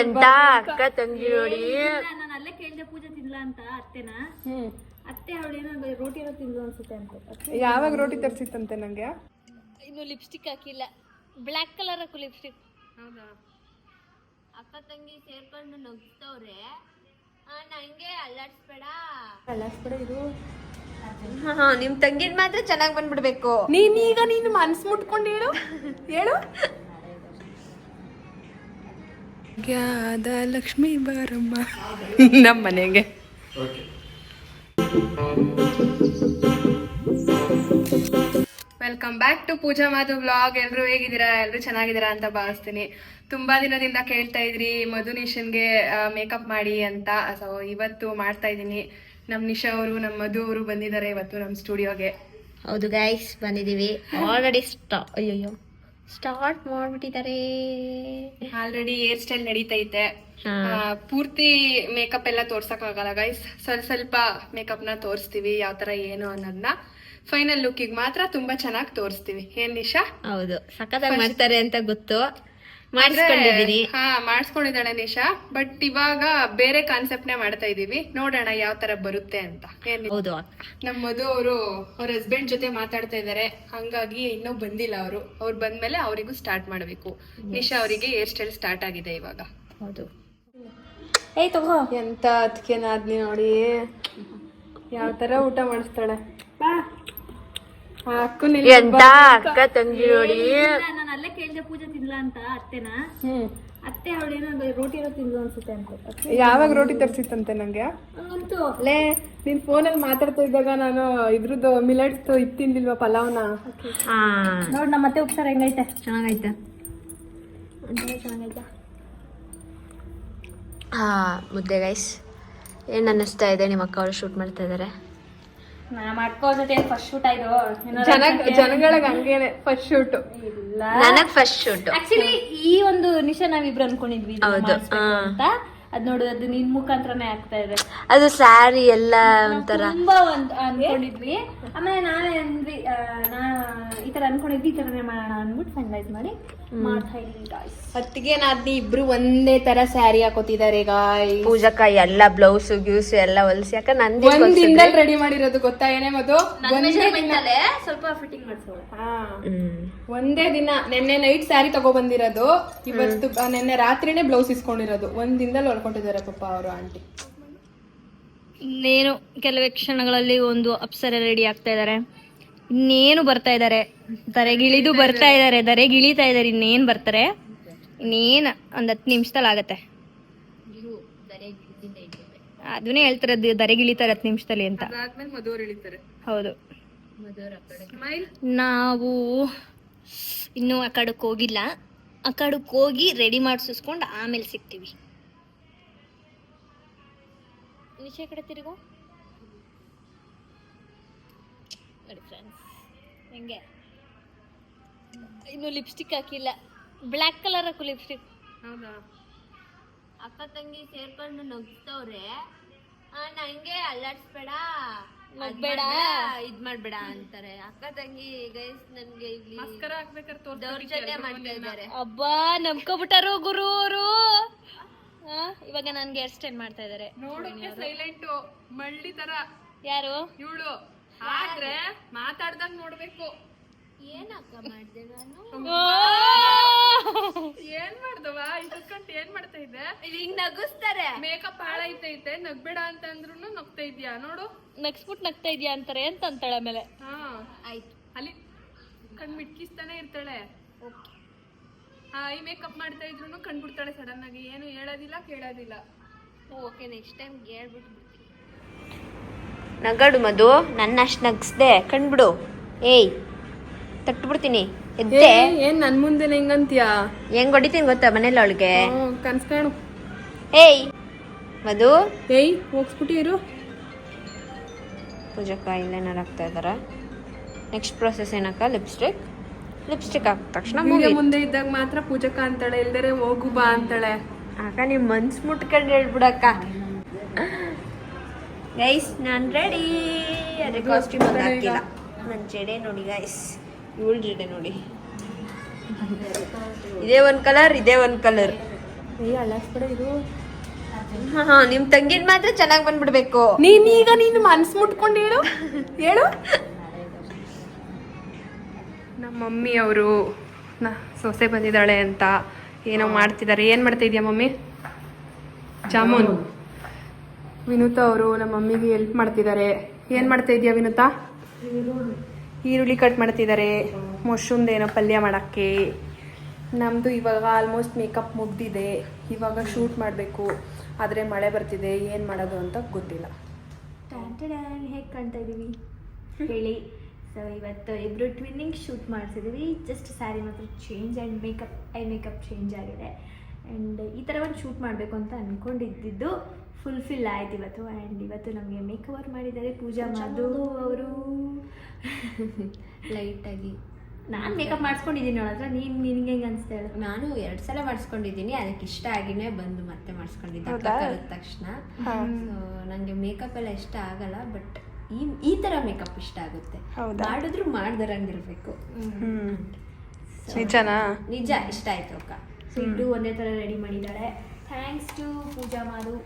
ಎಂತ ಅಕ್ಕ ತಂಗಿ ನೋಡಿ. ನಾನು ಅಲ್ಲೇ ಕೇಳಿದೆ ಪೂಜೆ ತಿನ್ಲ ಅಂತ ಅತ್ತೆನ. ಅತ್ತೆ ಅವಳೇನೋ ರೋಟಿ ಏನೋ ತಿಂದು ಅನ್ಸುತ್ತೆ ಅಂತ. ಯಾವಾಗ ರೋಟಿ ತರಿಸಿತ್ತಂತೆ ನಂಗೆ. ಇನ್ನು ಲಿಪ್ಸ್ಟಿಕ್ ಹಾಕಿಲ್ಲ, ಬ್ಲ್ಯಾಕ್ ಕಲರ್ ಹಾಕು ಲಿಪ್ಸ್ಟಿಕ್. ಹೌದಾ? ಅಕ್ಕ ತಂಗಿ ಸೇರ್ಕೊಂಡು ನಗ್ತವ್ರೆ, ನಂಗೆ ಅಲ್ಲಾಡ್ಸ್ಬೇಡ ಇರು. ನಿಮ್ ತಂಗಿದ್ ಮಾತ್ರ ಚೆನ್ನಾಗ್ ಬಂದ್ಬಿಡ್ಬೇಕು. ನೀನು ಮನ್ಸ್ ಮುಟ್ಕೊಂಡು ಹೇಳು ಹೇಳು. ಲಕ್ಷ್ಮೀ ಬಾರಮ್ಮ ನಮ್ಮ ಮನೆಗೆ. Welcome back to Pooja Madhu vlog. ಎಲ್ರು ಹೇಗಿದ್ದೀರಾ? ಎಲ್ರು ಚೆನ್ನಾಗಿದ್ದೀರಾ ಅಂತ ಭಾವಿಸ್ತೀನಿ. ತುಂಬಾ ದಿನದಿಂದ ಕೇಳ್ತಾ ಇದ್ರಿ ಮಧು ನಿಶನ್ಗೆ ಮೇಕಪ್ ಮಾಡಿ ಅಂತ. ಸೊ ಇವತ್ತು ಮಾಡ್ತಾ ಇದ್ದೀನಿ. ನಮ್ ನಿಶಾ ಅವರು, ನಮ್ಮ ಮಧು ಅವರು ಬಂದಿದ್ದಾರೆ ಇವತ್ತು ನಮ್ಮ ಸ್ಟುಡಿಯೋಗೆ. ಹೌದು ಗೈಸ್, ಬಂದಿದೀವಿ. ಆಲ್ರೆಡಿ ಸ್ಟಾರ್ಟ್ ಮಾಡ್ಬಿಟ್ಟಿದ್ದಾರೆ. ಆಲ್ರೆಡಿ ಹೇರ್ ಸ್ಟೈಲ್ ನಡೀತೈತೆ. ಪೂರ್ತಿ ಮೇಕಪ್ ಎಲ್ಲ ತೋರ್ಸಕ್ ಆಗಲ್ಲ ಗೈಸ್, ಸ್ವಲ್ಪ ಮೇಕಪ್ ನ ತೋರಿಸ್ತೀವಿ ಯಾವ ತರ ಏನು ಅನ್ನೋದನ್ನ. ಫೈನಲ್ ಲುಕ್ಕಿಗೆ ಮಾತ್ರ ತುಂಬಾ ಚೆನ್ನಾಗಿ ತೋರಿಸ್ತೀವಿ. ಏನ್ ನಿಶಾ? ಹೌದು, ಸಖತ್ತಾಗಿ ಮಾಡ್ತಾರೆ ಅಂತ ಗೊತ್ತು, ಮಾಡಿಸ್ಕೊಂಡಿದ್ದೀನಿ. ಮಾಡಿಸ್ಕೊಂಡಿದ್ದಾಳೆ ನಿಶಾ. ಬಟ್ ಇವಾಗ ಬೇರೆ ಕಾನ್ಸೆಪ್ಟ್ ನೇ ಮಾಡ್ತಾ ಇದೀವಿ, ನೋಡೋಣ ಯಾವ ತರ ಬರುತ್ತೆ ಅಂತ. ಹೌದು, ನಮ್ಮ ಮಧು ಅವರು ಅವ್ರ ಹಸ್ಬೆಂಡ್ ಜೊತೆ ಮಾತಾಡ್ತಾ ಇದಾರೆ, ಹಂಗಾಗಿ ಇನ್ನೂ ಬಂದಿಲ್ಲ ಅವರು. ಅವ್ರು ಬಂದ್ಮೇಲೆ ಅವರಿಗೂ ಸ್ಟಾರ್ಟ್ ಮಾಡ್ಬೇಕು. ನಿಶಾ ಅವರಿಗೆ ಹೇರ್ ಸ್ಟೈಲ್ ಸ್ಟಾರ್ಟ್ ಆಗಿದೆ ಇವಾಗ. ಹೌದು. ಏಯ್ ತಗೋ, ಎಂತ ಅದಕ್ಕೆ ನಾದ್ನಿ ನೋಡಿ ಯಾವ ತರ ಊಟ ಮಾಡಿಸ್ತಾಳೆ. ಎಂತ ಅಕ್ಕ ತಂಗಿ ನೋಡಿ. ನಾನು ಅಲ್ಲೇ ಕೇಳಿದೆ ಪೂಜೆ ತಿನ್ಲ ಅಂತ ಅತ್ತೆನ. ಅತ್ತೆ ಅವಳೇನೋ ರೋಟಿ ಏನೋ ತಿಂದು ಅನ್ಸುತ್ತೆ ಅಂತ. ಯಾವಾಗ ರೋಟಿ ತರಿಸಿತ್ತಂತೆ ನಂಗೆ. ಲೇ, ನೀನ್ ಫೋನಲ್ಲಿ ಮಾತಾಡ್ತಾ ಇದ್ದಾಗ ನಾನು ಇದ್ರದ್ದು ಮಿಲೆಟ್ಸ್ ಇದ್ ತಿಂದಿಲ್ವಾ, ಪಲಾವ್ನ. ನೋಡ್ ನಮ್ಮ ಮತ್ತೆ ಉಪ್ಸಾರ ಹೆಂಗೈತೆ? ಚೆನ್ನಾಗೈತೆ. ಮುದ್ದೆ ಗೈಸ್. ಏನ್ ಅನ್ನಿಸ್ತಾ ಇದೆ? ನಿಮ್ಮ ಅಕ್ಕ ಅವರು ಶೂಟ್ ಮಾಡ್ತಾ ಇದಾರೆ. ಫಸ್ಟ್ ಶೂಟ್ ಆಯ್ತು. ಜನಗಳಿಗೆ ಹಂಗೇನೆ ಫಸ್ಟ್ ಶೂಟ್. ನನಗ್ ಫಸ್ಟ್ ಶೂಟ್. ಆಕ್ಚುಲಿ ಈ ಒಂದು ನಿಶಾ ನಾವಿಬ್ರು ಅನ್ಕೊಂಡಿದ್ವಿ ಅಂತ. ಅದ್ ನೋಡು, ಅದು ನಿನ್ ಮುಖಾಂತರನೇ ಆಗ್ತಾ ಇದೆ. ಅದು ಸ್ಯಾರಿ ಎಲ್ಲ ಒಂಥರ ತುಂಬಾ ಅನ್ಕೊಂಡಿದ್ವಿ. ಆಮೇಲೆ ನಾನೇ ಅಂದ್ವಿ, ಈ ತರ ಅನ್ಕೊಂಡಿದ್ವಿ, ಈ ತರನೇ ಮಾಡೋಣ ಅಂದ್ಬಿಟ್ಟು ಫೈನಲೈಸ್ ಮಾಡಿ ಮಾಡ್ತಾ ಇದೀವಿ ಗಾಯ್ಸ್. ಹೊತ್ತಿಗೆ ನಾದ್ನಿ ಇಬ್ರು ಒಂದೇ ತರ ಸ್ಯಾರಿ ಹಾಕೋತಿದ್ದಾರೆ ಗಾಯ್ಸ್. ಪೂಜಕ್ಕ ಎಲ್ಲ ಬ್ಲೌಸ್ ಗ್ಯೂಸ್ ಎಲ್ಲ ಹೊಲ್ಸಿ. ಯಾಕ ನಂದು ಒಂದ್ ದಿನದಲ್ಲಿ ರೆಡಿ ಮಾಡಿರೋದು ಗೊತ್ತಾ? ಏನೇ ಮದು ಸ್ವಲ್ಪ ಫಿಟ್ಟಿಂಗ್ ಮಾಡ್ಸೋಣ. ಒಂದೇ ದಿನ ನೆನ್ನೆ ನೈಟ್ ಸ್ಯಾರಿ ತಗೋ ಬಂದಿರೋದು, ಇವತ್ತು ನೆನ್ನೆ ರಾತ್ರಿನೇ ಬ್ಲೌಸ್ ಇಸ್ಕೊಂಡಿರೋದು. ಒಂದ್ ದಿನದಲ್ಲಿ ಹೊಲ್ಕೊಂಡಿದ್ದಾರೆ ಪಾಪ ಅವರು ಆಂಟಿ. ಇನ್ನೇನು ಕೆಲವೇ ಕ್ಷಣಗಳಲ್ಲಿ ಒಂದು ಅಪ್ಸರ ರೆಡಿ ಆಗ್ತಾ ಇದಾರೆ. ಇನ್ನೇನು ಬರ್ತಾ ಇದಾರೆ, ದರೆಗಿಳಿದು ಬರ್ತಾ ಇದಾರೆ, ದರೆಗಿಳಿತಾ ಇದಾರೆ. ಇನ್ನೇನ್ ಬರ್ತಾರೆ, ಇನ್ನೇನ್ ಒಂದ್ 10 ನಿಮಿಷದಲ್ಲಿ ಆಗತ್ತೆ. ಅದನ್ನೇ ಹೇಳ್ತಾರೆ, ದರೆಗಿಳಿತಾರೆ 10 ನಿಮಿಷದಲ್ಲಿ ಅಂತ. ಹೌದು. ನಾವು ಇನ್ನು ಆ ಕಡೆಗೆ ಹೋಗಿಲ್ಲ. ಆ ಕಡೆಗೆ ಹೋಗಿ ರೆಡಿ ಮಾಡಿಸ್ಕೊಂಡು ಆಮೇಲೆ ಸಿಗ್ತೀವಿ. ನಿಶೆ ಕಡೆ ತಿರುಗು. ನೋಡಿ ಫ್ರೆಂಡ್ಸ್, ಹೆಂಗೆ ಇನ್ನು ಲಿಪ್ಸ್ಟಿಕ್ ಹಾಕಿಲ್ಲ, ಬ್ಲ್ಯಾಕ್ ಕಲರ್ ಹಾಕು ಲಿಪ್ಸ್ಟಿಕ್. ಹೌದಾ? ಅಕ್ಕ ತಂಗಿ ಸೇರ್ಕೊಂಡು ನಗ್ತವ್ರೆ, ನಂಗೆ ಅಲ್ಲಾಡ್ಸ್ಬೇಡ, ನಗ್ಬೇಡ, ಇದ್ ಮಾಡ್ಬೇಡ ಅಂತಾರೆ. ಅಕ್ಕ ತಂಗಿ ಗೈಸ್ ನನ್ಗೆ ಇಲ್ಲಿ ದೌರ್ಜನ್ಯ ಮಾಡ್ತಾ ಇದ್ದಾರೆ. ಅಬ್ಬಾ, ನಂಬ್ಕೊಬಿಟ್ಟಾರು ಗುರು ಅವರು. ಇವಾಗ ನನ್ಗೆ ಹೇರ್ ಸ್ಟೈಲ್ ಮಾಡ್ತಾ ಇದಾರೆ. ನೋಡೋಕೆ ಸೈಲೆಂಟ್ ಮಳ್ಳಿ ತರ. ಯಾರು ಇವಳು? ಆದ್ರೆ ಮಾತಾಡ್ದಾಗ ನೋಡ್ಬೇಕು. ಏನಕ್ಕ ಮಾಡ್ದೆ ನಾನು? ಏನ್ ಮಾಡ್ದವ? ಇದಕ್ಕಂತ ಏನ್ ಮಾಡ್ತಾ ಇದ್ದೆ? ಹಿಂಗ್ ನಗಿಸ್ತಾರೆ. ಮೇಕಪ್ ಹಾಳೈತೈತೆ, ನಗ್ಬೇಡ ಅಂತ ಅಂದ್ರು ನಗ್ತಾ ಇದ್ಯಾ ನೋಡು. ನಗ್ಸ್ಬಿಟ್ಟು ನಗ್ತಾ ಇದ್ಯಾ ಅಂತಾರೆ ಅಂತ ಅಂತಾಳೆ. ಆಮೇಲೆ ಆಯ್ತು, ಅಲ್ಲಿ ಕಣ್ ಮಿಟ್ಕಿಸ್ತಾನೆ ಇರ್ತಾಳೆ. ಈ ಮೇಕಪ್ ಮಾಡ್ತಾ ಇದ್ರು ಕಣ್ಬಿಡ್ತಾಳೆ ಸಡನ್ ಆಗಿ, ಏನು ಹೇಳೋದಿಲ್ಲ ಕೇಳೋದಿಲ್ಲ. ಓಕೆ, ನೆಕ್ಸ್ಟ್ ಟೈಮ್ ಹೇಳ್ಬಿಟ್ಟು ನಗಡು ಮಧು, ನನ್ನ ಅಷ್ಟ್ ನಗ್ಸ್ದೆ ಕಣ್ಬಿಡು. ಏಯ್, ತಟ್ಬಿಡ್ತೀನಿ. ಎದ್ದೆ. ಏನ್ ನನ್ ಮುಂದೆ ಹೆಂಗಂತೀಯ? ಹೆಂಗ್ ಹೊಡಿತೀನಿ ಗೊತ್ತಾ ಮನೇಲಿ ಅವಳಿಗೆ? ಕನ್ಸ್ಕಾಣು. ಏಯ್ ಮಧು, ಏಯ್ ಹೋಗ್ಸ್ಬಿಟ್ಟಿರು. ಪೂಜಕ್ಕ ಇಲ್ಲೇನಾರು ಹಾಕ್ತಾ ಇದಾರ. ನೆಕ್ಸ್ಟ್ ಪ್ರೊಸೆಸ್ ಏನಕ್ಕ? ಲಿಪ್ಸ್ಟಿಕ್ ಹಾಕಿದ ತಕ್ಷಣ ಮುಂದೆ ಇದ್ದಾಗ ಮಾತ್ರ ಪೂಜಕ್ಕ ಅಂತಾಳೆ, ಇಲ್ದರೆ ಹೋಗು ಬಾ ಅಂತಾಳೆ. ಅಕ್ಕ ನಿಮ್ ಮನ್ಸ್ ಮುಟ್ಕೊಂಡು ಹೇಳ್ಬಿಡಕ್ಕ. ಗೈಸ್, ನಾನ್ ರೆಡಿ. ಅದೇ ಕಾಸ್ಟ್ಯೂಮ್ ಅದು ಹಾಕಿಲ್ಲ. ನನ್ನ ಜಡೆ ನೋಡಿ ಗೈಸ್, ಇವಳು ಜಡೆ ನೋಡಿ. ಇದೇ ಒಂದ್ ಕಲರ್, ಇದೇ ಒಂದ್ ಕಲರ್. ಅಲ್ಲಾಡ್ಸ್ಬೇಡ ಇದು. ನಿಮ್ ತಂಗಿದ್ ಮಾತ್ರ ಚೆನ್ನಾಗಿ ಬಂದ್ಬಿಡ್ಬೇಕು. ನೀನು ಮನ್ಸು ಮುಟ್ಕೊಂಡು ಹೇಳು ಹೇಳು. ನಮ್ಮ ಮಮ್ಮಿ ಅವರು ಸೊಸೆ ಬಂದಿದ್ದಾಳೆ ಅಂತ ಏನೋ ಮಾಡ್ತಿದ್ದಾರೆ. ಏನು ಮಾಡ್ತಾ ಇದೀಯ ಮಮ್ಮಿ? ಜಾಮೂನ್. ವಿನುತಾ ಅವರು ನಮ್ಮ ಮಮ್ಮಿಗೆ ಹೆಲ್ಪ್ ಮಾಡ್ತಿದ್ದಾರೆ. ಏನು ಮಾಡ್ತಾ ಇದೀಯ ವಿನುತಾ? ಈರುಳ್ಳಿ ಕಟ್ ಮಾಡ್ತಿದ್ದಾರೆ. ಮೊಸರುಂದೇನೋ ಪಲ್ಯ ಮಾಡೋಕ್ಕೆ. ನಮ್ಮದು ಇವಾಗ ಆಲ್ಮೋಸ್ಟ್ ಮೇಕಪ್ ಮುಗ್ದಿದೆ. ಇವಾಗ ಶೂಟ್ ಮಾಡಬೇಕು, ಆದರೆ ಮಳೆ ಬರ್ತಿದೆ. ಏನು ಮಾಡೋದು ಅಂತ ಗೊತ್ತಿಲ್ಲ. ಹೇಗೆ ಕಾಣ್ತಾ ಇದ್ದೀವಿ ಹೇಳಿ. ಸೊ ಇವತ್ತು ಇಬ್ಬರು ಟ್ವಿನ್ನಿಂಗ್ ಶೂಟ್ ಮಾಡಿಸಿದ್ದೀವಿ. ಜಸ್ಟ್ ಸ್ಯಾರಿ ಮಾತ್ರ ಚೇಂಜ್ ಆ್ಯಂಡ್ ಮೇಕಪ್ ಚೇಂಜ್ ಆಗಿದೆ. ಆ್ಯಂಡ್ ಈ ಥರ ಒಂದು ಶೂಟ್ ಮಾಡಬೇಕು ಅಂತ ಅಂದ್ಕೊಂಡಿದ್ದು ಫುಲ್ಫಿಲ್ ಆಯ್ತು ಇವತ್ತು. ಆ್ಯಂಡ್ ಇವತ್ತು ನಮಗೆ ಮೇಕ್ ಓವರ್ ಮಾಡಿದ್ದಾರೆ ಪೂಜಾ ಮಾಧು ಅವರು. ಲೈಟಾಗಿ ನಾನು ಮೇಕಪ್ ಮಾಡಿಸ್ಕೊಂಡಿದ್ದೀನಿ ನೋಡಿದ್ರೆ ನಿನಗೆ ಹೆಂಗೆ ಅನಿಸ್ತಾ ಹೇಳು? ನಾನು 2 ಸಲ ಮಾಡಿಸ್ಕೊಂಡಿದ್ದೀನಿ. ಅದಕ್ಕೆ ಇಷ್ಟ ಆಗಿನೇ ಬಂದು ಮತ್ತೆ ಮಾಡಿಸ್ಕೊಂಡಿದ್ದೆ ಕರೆದ ತಕ್ಷಣ. ಸೊ ನನಗೆ ಮೇಕಪ್ ಎಲ್ಲ ಇಷ್ಟ ಆಗಲ್ಲ, ಬಟ್ ಈ ಥರ ಮೇಕಪ್ ಇಷ್ಟ ಆಗುತ್ತೆ. ಮಾಡಿದ್ರು ಮಾಡ್ದರಂಗಿರ್ಬೇಕು. ನಿಜನಾ? ನಿಜ ಇಷ್ಟ ಆಯ್ತು ಅಕ್ಕ. ಸೊ ಇಬ್ಬರು ಒಂದೇ ಥರ ರೆಡಿ ಮಾಡಿದ್ದಾಳೆ. Thanks to Pooja Madhu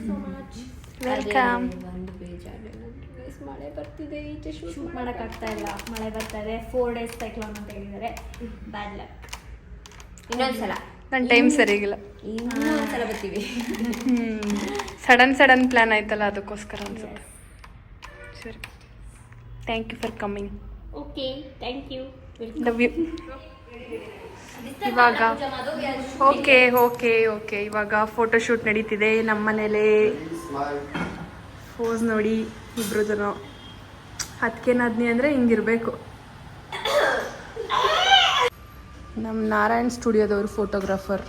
so much. Welcome. ಒಂದು ಬೇಜಾರು ಮಳೆ ಬರ್ತಿದೆ, ಈಚೆ ಶೂಟ್ ಮಾಡೋಕ್ಕಾಗ್ತಾ ಇಲ್ಲ, ಮಳೆ ಬರ್ತಾ ಇದೆ. 4 days ಸೈಕ್ಲೋನ್ ಅಂತ ಹೇಳಿದ್ದಾರೆ. Bad luck. ಇನ್ನೊಂದ್ಸಲ ನನ್ನ ಟೈಮ್ ಸರಿಗಿಲ್ಲ. ಇನ್ನೊಂದ್ಸಲ ಬರ್ತೀವಿ. ಸಡನ್ ಪ್ಲ್ಯಾನ್ ಆಯ್ತಲ್ಲ, ಅದಕ್ಕೋಸ್ಕರ ಅನ್ಸುತ್ತೆ. ಸರಿ, thank you for coming. Okay, thank you. Love you. ಇವಾಗ ಓಕೆ ಇವಾಗ ಫೋಟೋಶೂಟ್ ನಡೀತಿದೆ ನಮ್ಮ ಮನೇಲಿ. ಪೋಸ್ ನೋಡಿ ಇಬ್ರು ಜನ. ಅದಕ್ಕೆ ನದ್ನಿ ಅಂದರೆ ಹಿಂಗಿರ್ಬೇಕು. ನಮ್ಮ ನಾರಾಯಣ್ ಸ್ಟುಡಿಯೋದವರು ಫೋಟೋಗ್ರಾಫರ್.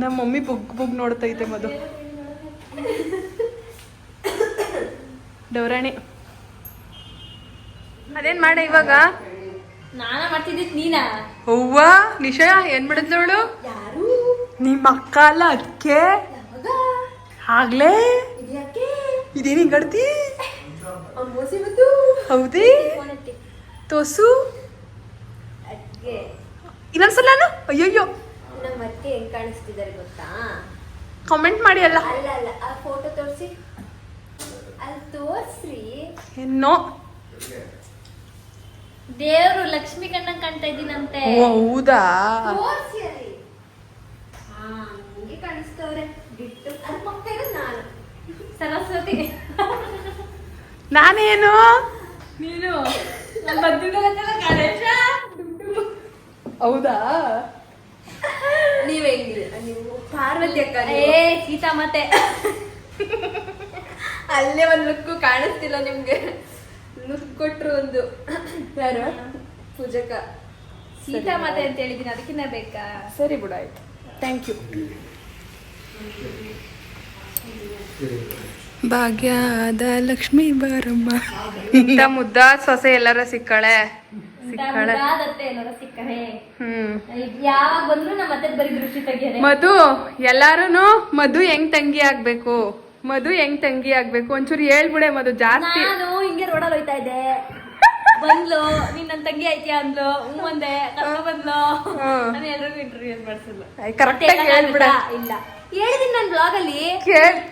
ನಮ್ಮ ಮಮ್ಮಿ ಬುಗ್ ನೋಡ್ತೈತೆ ಮದು. ಡೌರಾಣಿ ಅದೇನ್ ಮಾಡೆ ಇವಾಗ? ನಾನ ಮಾಡ್ತಿದ್ದಿದ್ ನೀನಾ? ಅವ್ವ ನಿಶಾ ಏನ್ ಮಾಡಿದ್ಲವಳು? ನಿಮ್ಮ ಅಕ್ಕ ಅಲ್ಲ ಅದಕ್ಕೆ ಆಗ್ಲೇ ಇದೇನಿ ಗಡ್ತಿ ಹೌದೇ ತೋಸು ಇನ್ನೊಂದ್ಸಲ ಅಯ್ಯಯ್ಯೋ ನಮ್ಮ ಅತ್ತೆ ಹೆಂಗ್ ಕಾಣಿಸ್ತಿದ್ದಾರೆ ಗೊತ್ತಾ? ಕಾಮೆಂಟ್ ಮಾಡಿ ಅಲ್ಲ. ಅಲ್ಲ ಆ ಫೋಟೋ ತೋರಿಸಿ, ಅಲ್ಲಿ ತೋರ್ಸ್ರಿ. ಏನೋ ದೇವ್ರು ಲಕ್ಷ್ಮಿ ಕಣ್ಣಂಗ್ ಕಾಣ್ತಾ ಇದ್ದೀನಂತೆ. ಹೌದಾ? ತೋರ್ಸಿ ಅಲ್ಲಿ. ಹಂಗೆ ಕಾಣಿಸ್ತವ್ರೆ ಬಿಟ್ಟು. ಅದ್ ಪಕ್ಕ ಇರೋದು ನಾನು. ಸರಸ್ವತಿ ನಾನೇನು? ನೀನು ಗಣೇಶ. ಹೌದಾ? ನೀವ್ ಹೆಂಗಿಲ್ಲ? ನೀವು ಪಾರ್ವತಿ ಅಕ್ಕ. ಸೀತಾ ಮತ್ತೆ ಅಲ್ಲೇ ಒಂದ್ ಲುಕ್ಕು ಕಾಣಿಸ್ತಿಲ್ಲ ನಿಮ್ಗೆ. ಲುಕ್ ಕೊಟ್ರು ಒಂದು. ಯಾರು? ಪೂಜಕ. ಸೀತಾ ಮಾತೆ ಅಂತ ಹೇಳಿದೀನಿ, ಅದಕ್ಕಿನ್ನ ಬೇಕಾ? ಸರಿ ಬಿಡು, ಆಯ್ತು. Thank you. ಭಾಗ್ಯದ ಲಕ್ಷ್ಮೀ ಬಾರಮ್ಮ. ಇಂಥ ಮುದ್ದ ಸೊಸೆ ಎಲ್ಲಾರ ಸಿಕ್ಕಳೆ. ಯಾವಾಗ ಬಂದ್ರು ನಮ್ಮ ಮತ್ತೆ ಬರೀ ದೃಷ್ಟಿ ತೆಗಿಯಾರೆ. ಮಧು ಎಲ್ಲಾರು ಮಧು ಹೆಂಗ್ ತಂಗಿ ಆಗ್ಬೇಕು, ಮಧು ಹೆಂಗ್ ತಂಗಿ ಆಗ್ಬೇಕು ಒಂಚೂರು ಹೇಳ್ಬಿಡೆ ಮಧು. ಜಾಸ್ತಿ ನಾನು ಹಿಂಗೆ ರೋಡಲ್ಲಿ ಹೋಯ್ತಾ ಇದ್ದೆ, ಬಂದ್ಲು ನೀನ್ ನನ್ ತಂಗಿ ಐತಿಯಾ ಅಂದ್ಲು. ಒಂದೇ ಕರ್ಕೊಂಡ್ ಬಂದ್ಲು. ನಾನು ಎಲ್ರಿಗೂ ಇಂಟರ್ವ್ಯೂ ಮಾಡ್ಸಿಲ್ಲ. ಕರೆಕ್ಟ್ ಆಗಿ ಹೇಳ್ಬಿಡ. ಇಲ್ಲ ಹೇಳಿದೀನಿ ನನ್ ಬ್ಲಾಗ್ ಅಲ್ಲಿ.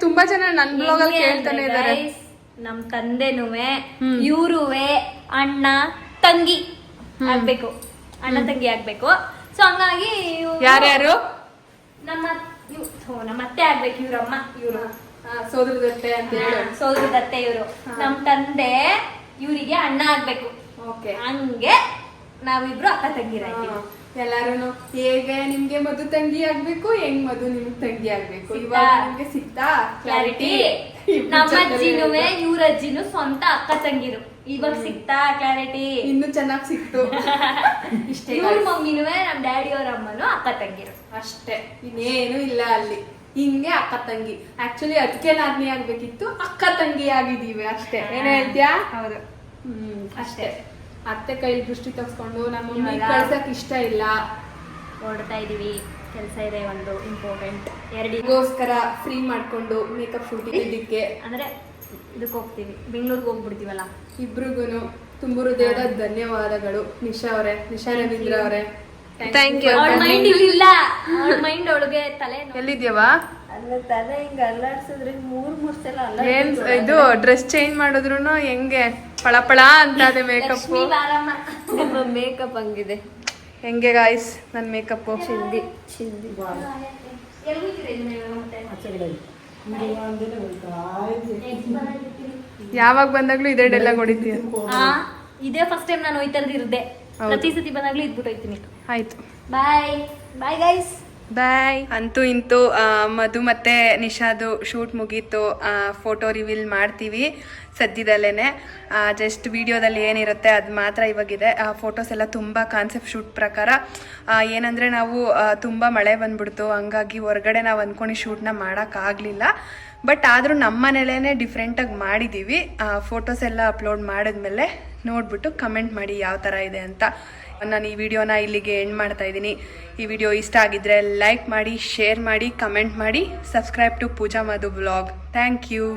ತುಂಬಾ ಜನ ನನ್ ಬ್ಲಾಗ್ ಅಲ್ಲಿ ಕೇಳ್ತಾನೆ ಇದಾರೆ. ನಮ್ ತಂದೆನುವೆ ಇವ್ರುವೆ ಅಣ್ಣ ತಂಗಿ ಆಗ್ಬೇಕು, ಅಣ್ಣ ತಂಗಿ ಆಗ್ಬೇಕು. ಸೊ ಹಂಗಾಗಿ ಯಾರ್ಯಾರು ನಮ್ಮ ಅತ್ತೆ ಆಗ್ಬೇಕು. ಇವ್ರಮ್ಮ ಇವ್ರು ಸೋದರದತ್ತೆ ಅಂತ ಹೇಳು. ಸೋದರದತ್ತೆ ಇವ್ರು. ನಮ್ ತಂದೆ ಇವರಿಗೆ ಅಣ್ಣ ಆಗ್ಬೇಕು. ಹಂಗೆ ನಾವಿಬ್ರು ಅಕ್ಕ ತಂಗಿರಾಯ್ತೀವಿ. ಎಲ್ಲಾರು ಹೇಗೆ ನಿಮ್ಗೆ ಮಧು ತಂಗಿ ಆಗ್ಬೇಕು, ಹೆಂಗ್ ಮಧು ನಿಮ್ಗೆ ತಂಗಿ ಆಗ್ಬೇಕು ಇವಾಗ ನಿಮ್ಗೆ ಸಿಕ್ತಾ ಕ್ಲಾರಿಟಿ? ನಮ್ಮ ಅಜ್ಜಿನುವೆ ಇವ್ರ ಅಜ್ಜಿನು ಸ್ವಂತ ಅಕ್ಕ ತಂಗಿರು. ಇವಾಗ ಸಿಕ್ತಾ ಕ್ಲಾರಿಟಿ? ಇನ್ನು ಚೆನ್ನಾಗ್ ಸಿಕ್ತು. ಇಷ್ಟೇ. ಇವ್ರ ಮಮ್ಮಿನುವೆ ನಮ್ ಡ್ಯಾಡಿ ಅವ್ರ ಅಮ್ಮನು ಅಕ್ಕ ತಂಗಿರು ಅಷ್ಟೇ, ಇನ್ನೇನು ಇಲ್ಲ ಅಲ್ಲಿ. ಹಿಂಗೆ ಅಕ್ಕ ತಂಗಿ. ಆಕ್ಚುಲಿ ಅದಕ್ಕೆ ನಾದ್ನಿ ಆಗ್ಬೇಕಿತ್ತು, ಅಕ್ಕ ತಂಗಿ ಆಗಿದೀವಿ ಅಷ್ಟೇ. ಏನ್ ಹೇಳ್ತೀಯಾ? ಹೌದು, ಅಷ್ಟೇ. ಅತ್ತೆ ಕೈಲಿ ದೃಷ್ಟಿ ತಗ್ಸ್ಕೊಂಡು ನಮ್ಮ ಮಮ್ಮಿ ಕಳ್ಸಕ್ ಇಷ್ಟ ಇಲ್ಲ. ಹೊರಡ್ತಾ ಇದೀವಿ, ಕೆಲಸ ಇದೆ ಒಂದು ಇಂಪಾರ್ಟೆಂಟ್. ಎರಡಿಗೋಸ್ಕರ ಫ್ರೀ ಮಾಡ್ಕೊಂಡು ಮೇಕಪ್ ಶೂಟಿಂಗ್ ಇದಕ್ಕೆ ಅಂದ್ರೆ ಇದಕ್ಕೆ ಹೋಗ್ತೀವಿ, ಬೆಂಗಳೂರಿಗೆ ಹೋಗ್ಬಿಡ್ತೀವಲ್ಲ ಇಬ್ರಿಗೂನು. ತುಂಬ ಹೃದಯದ ಧನ್ಯವಾದಗಳು ನಿಶಾ ಅವರೇ, ನಿಶಾ ರವೀಂದ್ರ ಅವರೇ. Thank you. ಅವಳ ಮೈಂಡ್ ಇಲ್ಲ, ಅವಳ ಮೈಂಡ್ ಒಳಗೆ ತಲೆ ಎಲ್ಲಿದ್ಯವಾ? ಅಲ್ಲ ತಲೆ ಹಿಂಗ ಅಲ್ಲಾಡ್ಸಿದ್ರೆ ಮೂರ್ ಸಲ ಏನ್ ಇದು ಡ್ರೆಸ್ ಚೇಂಜ್ ಮಾಡಿದ್ರು ಹೆಂಗೆ ಪಳಪಳ ಅಂತ ಅದೇ ಮೇಕಪ್. ನಿಮ್ಮ ಮೇಕಪ್ ಹಂಗಿದೆ. ಹೆಂಗೆ ಗಾಯ್ಸ್ ನನ್ನ ಮೇಕಪ್? ಚಿಂದಿ ಯಾವಾಗ ಬಂದಾಗ್ಲೂ ಇದೇ ಡೈಲಾಗ್ ಹೊಡಿತೀಯ? ಇದೇ ಫಸ್ಟ್ ಟೈಮ್ ನಾನು ಹೋಯ್ತಾ ಇರ್ದೆ, ಪ್ರತಿ ಸತಿ ಬಂದಾಗ್ಲೂ ಇದ್ಬಿಟ್ಟು ಹೋಯ್ತೀನಿ. ಆಯ್ತು, ಬಾಯ್ ಬಾಯ್ ಗೈಸ್. ಬಾಯ್. ಅಂತೂ ಇಂತೂ ಮಧು ಮತ್ತೆ ನಿಶಾದು ಶೂಟ್ ಮುಗೀತು. ಫೋಟೋ ರಿವೀಲ್ ಮಾಡ್ತೀವಿ ಸದ್ಯದಲ್ಲೇ. ಜಸ್ಟ್ ವಿಡಿಯೋದಲ್ಲಿ ಏನಿರುತ್ತೆ ಅದು ಮಾತ್ರ ಇವಾಗಿದೆ. ಫೋಟೋಸ್ ಎಲ್ಲ ತುಂಬ ಕಾನ್ಸೆಪ್ಟ್ ಶೂಟ್ ಪ್ರಕಾರ. ಏನಂದರೆ ನಾವು ತುಂಬ ಮಳೆ ಬಂದ್ಬಿಡ್ತು, ಹಂಗಾಗಿ ಹೊರಗಡೆ ನಾವು ಅಂದ್ಕೊಂಡು ಶೂಟ್ನ ಮಾಡೋಕ್ಕಾಗಲಿಲ್ಲ. ಬಟ್ ಆದರೂ ನಮ್ಮ ಮನೇಲೇ ಡಿಫ್ರೆಂಟಾಗಿ ಮಾಡಿದ್ದೀವಿ. ಫೋಟೋಸ್ ಎಲ್ಲ ಅಪ್ಲೋಡ್ ಮಾಡಿದ್ಮೇಲೆ ನೋಡಿಬಿಟ್ಟು ಕಮೆಂಟ್ ಮಾಡಿ ಯಾವ ಥರ ಇದೆ ಅಂತ. ನಾನು ಈ ವಿಡಿಯೋನ ಇಲ್ಲಿಗೆ ಎಂಡ್ ಮಾಡ್ತಾ ಇದ್ದೀನಿ. ಈ ವಿಡಿಯೋ ಇಷ್ಟ ಆಗಿದ್ದರೆ ಲೈಕ್ ಮಾಡಿ, ಶೇರ್ ಮಾಡಿ, ಕಮೆಂಟ್ ಮಾಡಿ. Subscribe to Pooja Madhu vlog. Thank you.